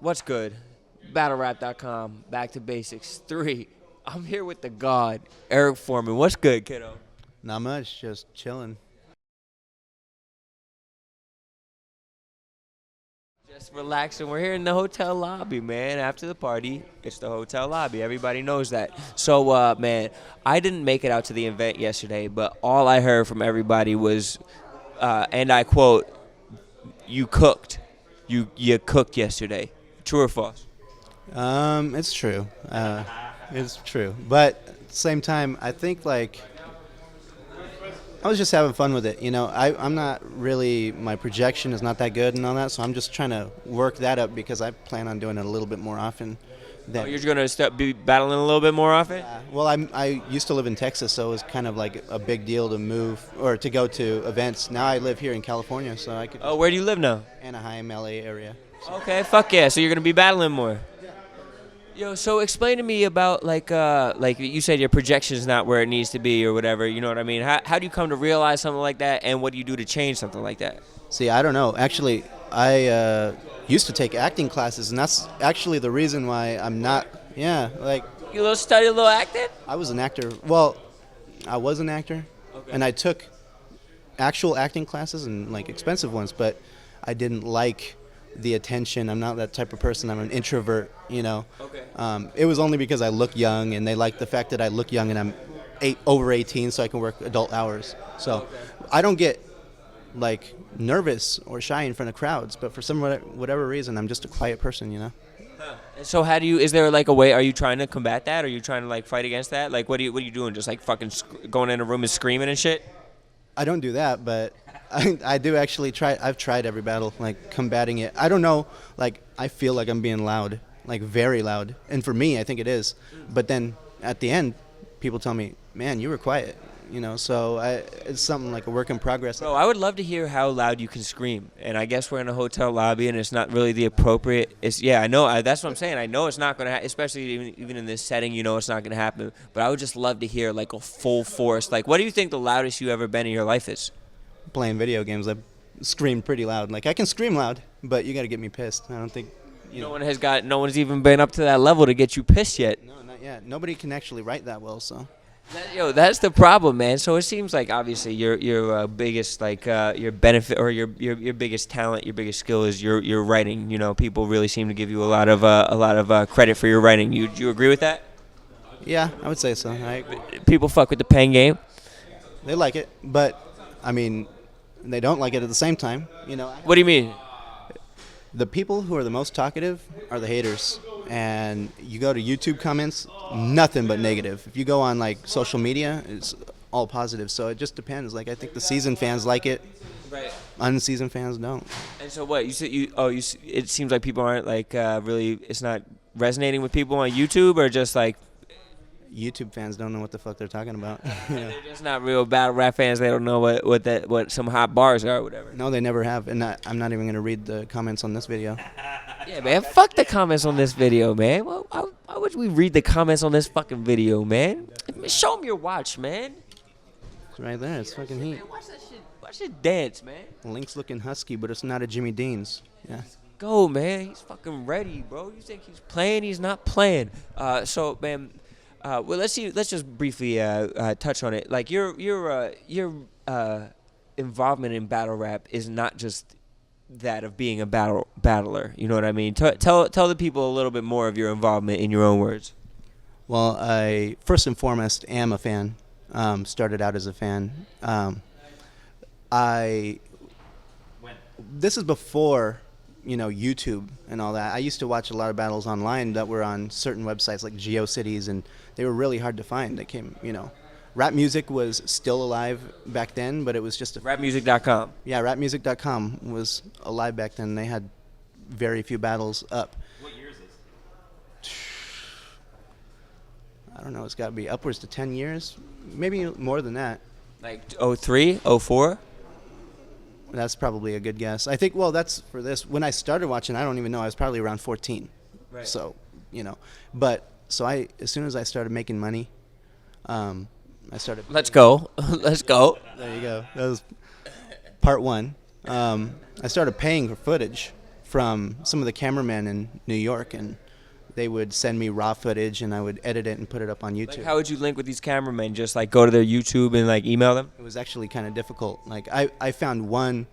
What's good? BattleRap.com. Back to basics. 3. I'm here with the God, Erik Foreman. What's good, kiddo? Not much, just chilling. Just relaxing. We're here in the hotel lobby, man. After the party, it's the hotel lobby. Everybody knows that. So, man, I didn't make it out to the event yesterday, but all I heard from everybody was, and I quote, "You cooked. You cooked yesterday." True or false? It's true. It's true. But at the same time, I think like I was just having fun with it. I'm not really, my projection is not that good and all that, so I'm just trying to work that up because I plan on doing it a little bit more often. Oh, you're gonna be battling a little bit more often? Well, I used to live in Texas, so it was kind of like a big deal to move or to go to events. Now I live here in California, so I could. Oh, where do you live now? Anaheim, LA area. Okay, fuck yeah. So you're gonna be battling more. Yo, so explain to me about like you said your projection's not where it needs to be or whatever. You know what I mean? How do you come to realize something like that, and what do you do to change something like that? See, I don't know. Actually, I used to take acting classes, and that's actually the reason why I'm not. Yeah, like You study a little acting? I was an actor. Well, I was an actor, and I took actual acting classes and like expensive ones, but I didn't like the attention. I'm not that type of person. I'm an introvert, Okay. It was only because I look young, and they like the fact that I look young, and I'm over 18, so I can work adult hours. So I don't get like nervous or shy in front of crowds, but for some whatever reason, I'm just a quiet person. So how do you? Is there like a way? Are you trying to combat that? Are you trying to like fight against that? Like what are you doing? Just like fucking going in a room and screaming and shit? I don't do that, but I do actually try. I've tried every battle, like combating it. I don't know, like I feel like I'm being loud, like very loud, and for me, I think it is. But then at the end, people tell me, "Man, you were quiet," So it's something like a work in progress. Bro, I would love to hear how loud you can scream. And I guess we're in a hotel lobby, and it's not really the appropriate. I know. That's what I'm saying. I know it's not going to, especially even in this setting. It's not going to happen. But I would just love to hear like a full force. Like, what do you think the loudest you ever been in your life is? Playing video games, I scream pretty loud. Like I can scream loud, but you got to get me pissed. I don't think. No one's even been up to that level to get you pissed yet. No, not yet. Nobody can actually write that well, so. That's the problem, man. So it seems like obviously your biggest your benefit or your biggest talent, your biggest skill is your writing. People really seem to give you a lot of credit for your writing. You agree with that? Yeah, I would say so. People fuck with the pen game. They like it, but I mean, they don't like it at the same time. What do you mean? The people who are the most talkative are the haters. And you go to YouTube comments, nothing but negative. If you go on like social media, it's all positive. So it just depends. Like I think the seasoned fans like it, right? Unseasoned fans don't. And so what you said? It seems like people aren't like really. It's not resonating with people on YouTube, or just like YouTube fans don't know what the fuck they're talking about. They're just not real battle rap fans. They don't know what some hot bars are or whatever. No, they never have. And I'm not even gonna read the comments on this video. Yeah, man, fuck the comments on this video, man. Why would we read the comments on this fucking video, man? Show them your watch, man. It's right there. It's fucking heat. Man, watch that shit. Watch it dance, man. Link's looking husky, but it's not a Jimmy Dean's. Yeah. Go, man. He's fucking ready, bro. You think he's playing? He's not playing. So, man, well, let's see. Let's just briefly touch on it. Like your involvement in battle rap is not just that of being a battler. You know what I mean? Tell the people a little bit more of your involvement in your own words. Well, I first and foremost am a fan. Started out as a fan. This is before YouTube and all that. I used to watch a lot of battles online that were on certain websites like GeoCities, and they were really hard to find. They came, rap music was still alive back then, but it was just rapmusic.com. Yeah, rapmusic.com was alive back then. They had very few battles up. What year is this? I don't know. It's got to be upwards to 10 years, maybe more than that. Like 03, 04? That's probably a good guess. I think, well, that's for this. When I started watching, I don't even know. I was probably around 14. Right. So, But, as soon as I started making money, I started. Let's go. Let's go. There you go. That was part one. I started paying for footage from some of the cameramen in New York, and they would send me raw footage, and I would edit it and put it up on YouTube. Like, how would you link with these cameramen? Just like go to their YouTube and like email them? It was actually kind of difficult. Like I found one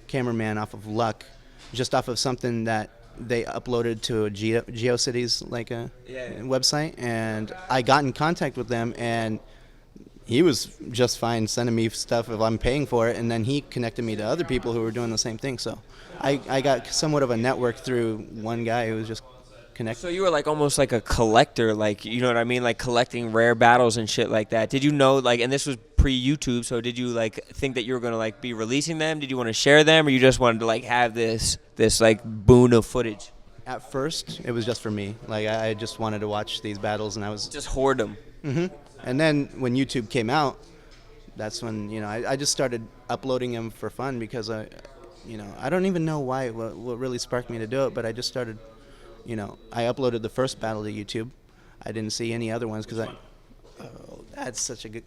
cameraman off of luck, just off of something that they uploaded to a GeoCities like a website, and I got in contact with them, and he was just fine sending me stuff if I'm paying for it, and then he connected me to other people who were doing the same thing. So I got somewhat of a network through one guy who was just connected. So you were like almost like a collector, like, you know what I mean, like collecting rare battles and shit like that. Did you know, like, and this was pre-YouTube, so did you like think that you were gonna like be releasing them? Did you want to share them, or you just wanted to like have this like boon of footage? At first, it was just for me. Like I just wanted to watch these battles, and I was Just hoard them. And then when YouTube came out, that's when I just started uploading them for fun, because I don't even know why what really sparked me to do it, but I just started. I uploaded the first battle to YouTube. I didn't see any other ones because that's such a good.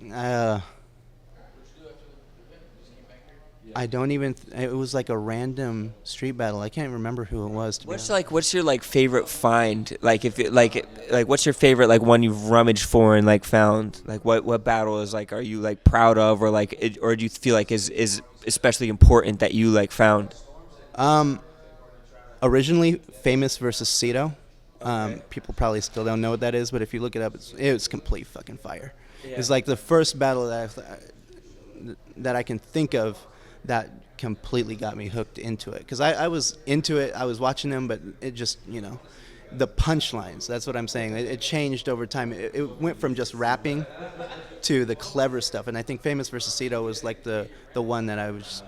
I don't even. It was like a random street battle. I can't remember who it was. What's your like favorite find? Like if it, like what's your favorite like one you've rummaged for and like found? Like what battle is like are you like proud of, or like or do you feel like is especially important that you like found? Originally, Famous versus Cito. People probably still don't know what that is, but if you look it up, it's complete fucking fire. Yeah. It's like the first battle that I can think of that completely got me hooked into it. Because I was into it, I was watching them, but it just, the punchlines, that's what I'm saying. It changed over time. It went from just rapping to the clever stuff. And I think Famous versus Cito was like the one that I was...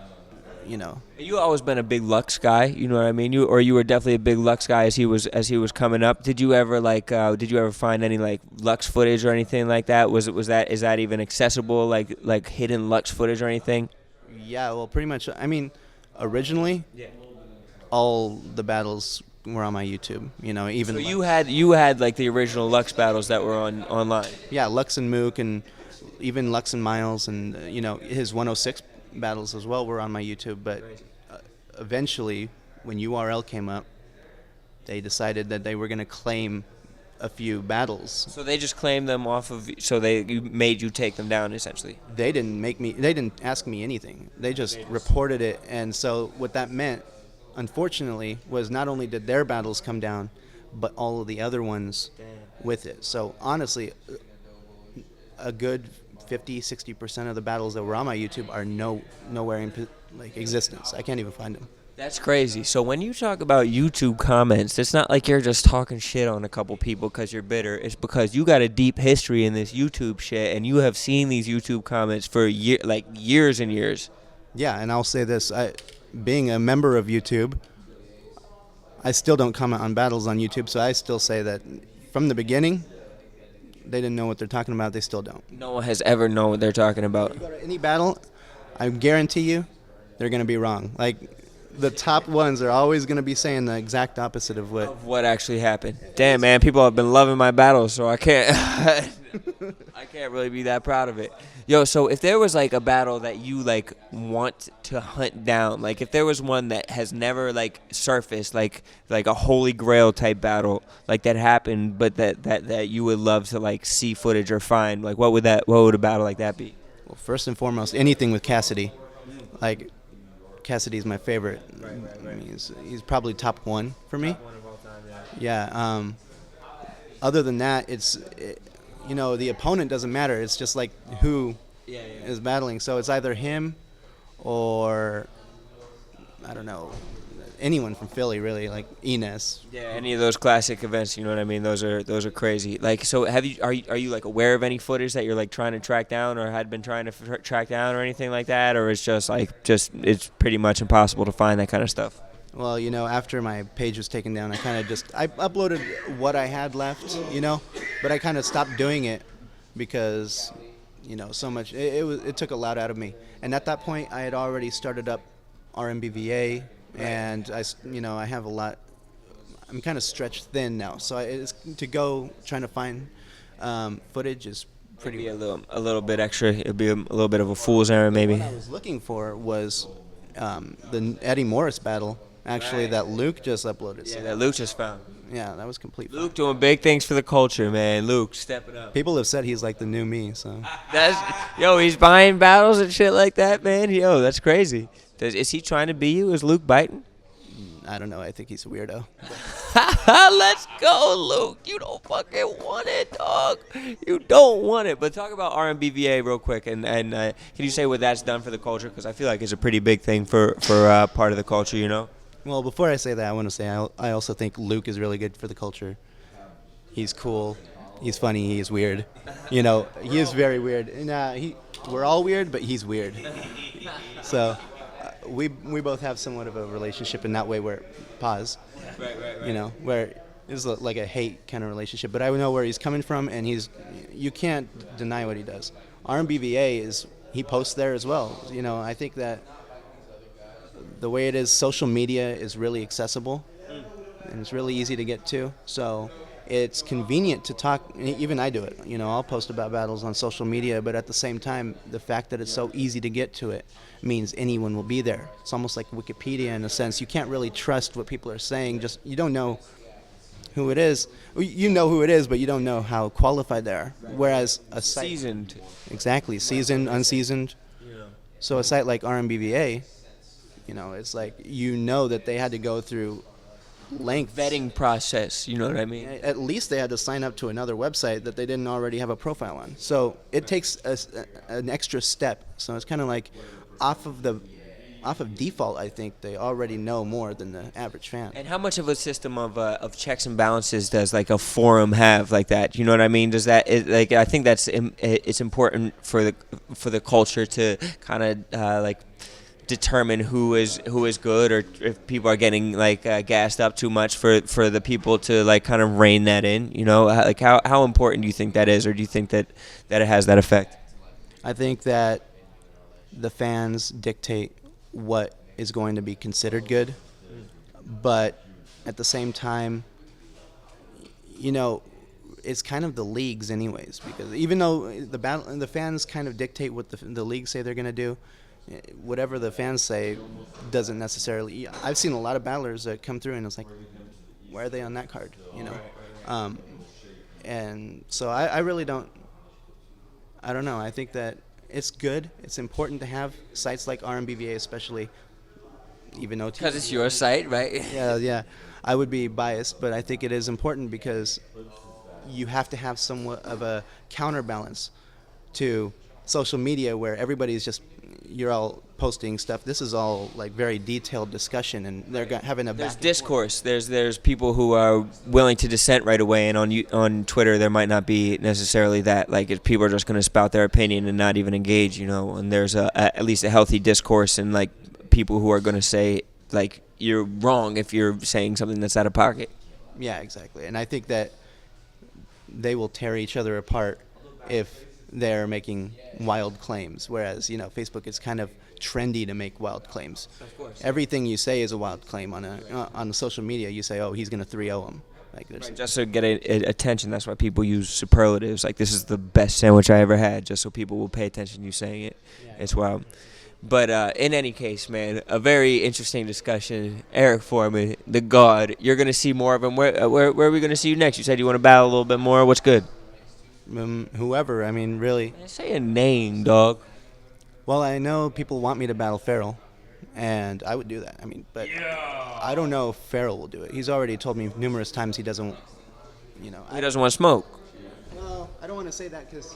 You always been a big Lux guy, you know what I mean? You were definitely a big Lux guy as he was coming up. Did you ever find any like Lux footage or anything like that? Is that even accessible, like hidden Lux footage or anything? Yeah, well, pretty much. I mean, originally, all the battles were on my YouTube. Even so you had like the original Lux battles that were online. Yeah, Lux and Mook, and even Lux and Miles, and his 106 battles as well were on my YouTube. But eventually, when URL came up, they decided that they were going to claim a few battles. So they just claimed them off of. So they made you take them down, essentially. They didn't ask me anything. They just reported it, and so what that meant, unfortunately, was not only did their battles come down, but all of the other ones with it. So honestly, a good 50-60% of the battles that were on my YouTube are nowhere in like existence. I can't even find them. That's crazy. So when you talk about YouTube comments, it's not like you're just talking shit on a couple people because you're bitter. It's because you got a deep history in this YouTube shit, and you have seen these YouTube comments for years and years. Yeah, and I'll say this: being a member of YouTube, I still don't comment on battles on YouTube. So I still say that from the beginning, they didn't know what they're talking about. They still don't. No one has ever known what they're talking about. If you go to any battle, I guarantee you, they're going to be wrong. Like, the top ones are always going to be saying the exact opposite of what actually happened. Damn, man, people have been loving my battles, so I can't I can't really be that proud of it. Yo, so if there was like a battle that you like want to hunt down, like if there was one that has never like surfaced, like a holy grail type battle like that happened, but that you would love to like see footage or find, like what would a battle like that be? Well, first and foremost, anything with Cassidy. Like, Cassidy's my favorite. Right. I mean, he's probably top one for me. Top one of all time, yeah. Yeah. Other than that, the opponent doesn't matter. It's just like who is battling. So it's either him or, I don't know, anyone from Philly, really, like Ines. Yeah, any of those classic events, you know what I mean? Those are crazy. Like, so are you like aware of any footage that you're like trying to track down or had been trying to track down or anything like that, or it's just it's pretty much impossible to find that kind of stuff? Well, after my page was taken down, I uploaded what I had left, but I kind of stopped doing it because, so much it took a lot out of me. And at that point, I had already started up RMBVA. And I have a lot. I'm kind of stretched thin now, so to go trying to find footage is pretty. It'd be a little bit extra. It'd be a little bit of a fool's errand, maybe. What I was looking for was the Eddie Morris battle actually, Right. that Luke just uploaded. Yeah, So that Luke just found. yeah, that was complete. fun. Luke doing big things for the culture, man. Luke, step it up. People have said he's like the new me. So Yo, he's buying battles and shit like that, man. Yo, that's crazy. Is he trying to be you? Is Luke biting? I don't know. I think he's a weirdo. Let's go, Luke. You don't fucking want it, dog. You don't want it. But talk about RMBVA real quick, and can you say what that's done for the culture? Because I feel like it's a pretty big thing for part of the culture, you know? Well, before I say that, I want to say I also think Luke is really good for the culture. He's cool. He's funny. He's weird. You know, he is very weird. And we're all weird, but he's weird. So we both have somewhat of a relationship in that way where pause. Right. You know, where it's like a hate kind of relationship. But I know where he's coming from, and you can't deny what he does. RMBVA he posts there as well. You know, I think that the way it is, social media is really accessible, and it's really easy to get to. So it's convenient to talk. Even I do it. You know, I'll post about battles on social media, but at the same time, the fact that it's so easy to get to it means anyone will be there. It's almost like Wikipedia in a sense. You can't really trust what people are saying. Just you don't know who it is. You know who it is, but you don't know how qualified they are. Whereas a site, Seasoned. exactly, seasoned, unseasoned. So a site like RMBVA, you know, it's like you know that they had to go through length Vetting process, you know what I mean? At least they had to sign up to another website that they didn't already have a profile on. So it takes an extra step. So it's kind of like off of default, I think they already know more than the average fan. And how much of a system of checks and balances does like a forum have like that? You know what I mean? Does that like I think it's important for the culture to kind of like determine who is good, or if people are getting like gassed up too much for the people to like kind of rein that in. You know, like how important do you think that is, or do you think that it has that effect? I think that the fans dictate what is going to be considered good, but at the same time, you know, it's kind of the leagues anyways, because even though the fans kind of dictate what the leagues say they're going to do, whatever the fans say doesn't necessarily. I've seen a lot of battlers that come through and it's like, why are they on that card, you know? And so I really don't know. I think that it's good. It's important to have sites like RMBVA, especially, even though Because it's your site, right? yeah, I would be biased, but I think it is important because you have to have somewhat of a counterbalance to social media where everybody's just, you're all posting stuff. This is all like very detailed discussion, and they're having a There's back discourse. There's people who are willing to dissent right away, and on Twitter there might not be necessarily that. Like if people are just going to spout their opinion and not even engage, you know. And there's at least a healthy discourse, and like people who are going to say like you're wrong if you're saying something that's out of pocket. Yeah, exactly. And I think that they will tear each other apart if they're making wild claims, whereas, you know, Facebook is kind of trendy to make wild claims. Of course. Everything you say is a wild claim on social media. You say, oh, he's going to 3-0 him. Like there's Just to get attention. That's why people use superlatives. Like, this is the best sandwich I ever had, just so people will pay attention to you saying it. Yeah. It's wild. But in any case, man, a very interesting discussion. Erik Foreman, the God. You're going to see more of him. Where are we going to see you next? You said you want to battle a little bit more. What's good? whoever. I mean, really. Say a name, dog. Well, I know people want me to battle Farrell, and I would do that. I mean, but I don't know if Farrell will do it. He's already told me numerous times he doesn't, you know. He doesn't want smoke. Well, I don't want to say that because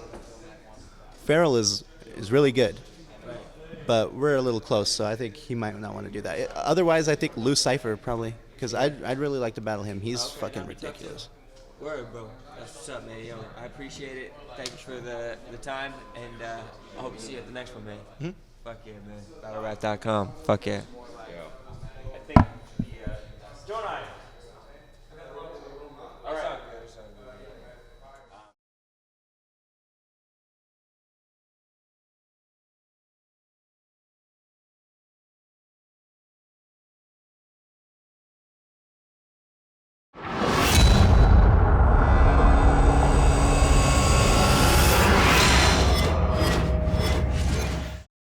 Farrell is really good, but we're a little close, so I think he might not want to do that. Otherwise, I think Lou Cypher probably, because I'd really like to battle him. He's fucking ridiculous. Word, bro. That's what's up, man. Yo, I appreciate it. Thank you for the time, and I hope to see you at the next one, man. Hmm? Fuck yeah, man. BattleRap.com. Fuck yeah. I think the Stone Eye.